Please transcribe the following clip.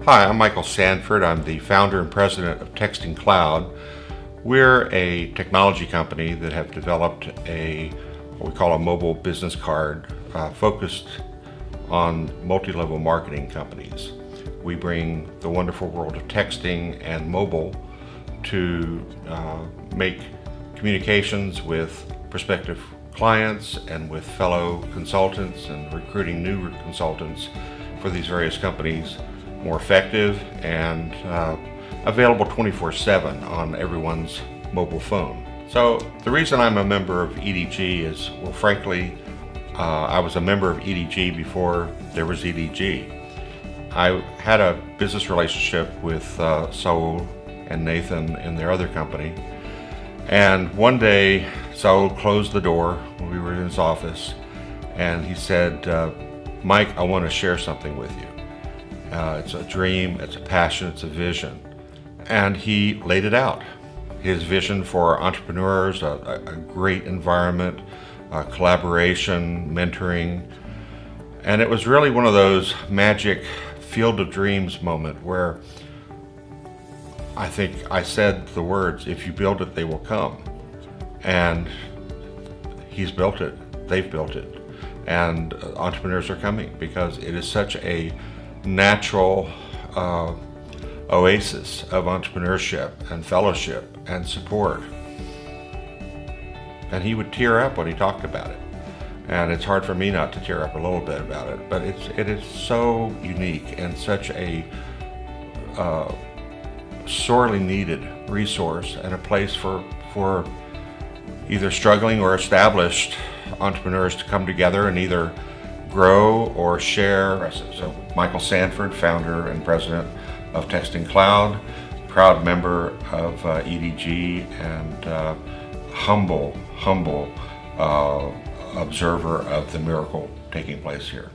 Hi, I'm Michael Sanford. I'm the founder and president of Texting Cloud. We're a technology company that have developed what we call a mobile business card focused on multi-level marketing companies. We bring the wonderful world of texting and mobile to make communications with prospective clients and with fellow consultants and recruiting new consultants for these various companies more effective and available 24/7 on everyone's mobile phone. So the reason I'm a member of EDG is, well, frankly, I was a member of EDG before there was EDG. I had a business relationship with Saul and Nathan in their other company, and one day Saul closed the door when we were in his office and he said, Mike, I want to share something with you. It's a dream, it's a passion, it's a vision. And he laid it out. His vision for entrepreneurs, a great environment, collaboration, mentoring. And it was really one of those magic field of dreams moment where I think I said the words, if you build it, they will come. And he's built it, they've built it. And entrepreneurs are coming because it is such a natural oasis of entrepreneurship and fellowship and support. And he would tear up when he talked about it. And it's hard for me not to tear up a little bit about it, but it is so unique and such a sorely needed resource and a place for either struggling or established entrepreneurs to come together and either grow or share. So Michael Sanford, founder and president of Texting Cloud, proud member of EDG, and humble observer of the miracle taking place here.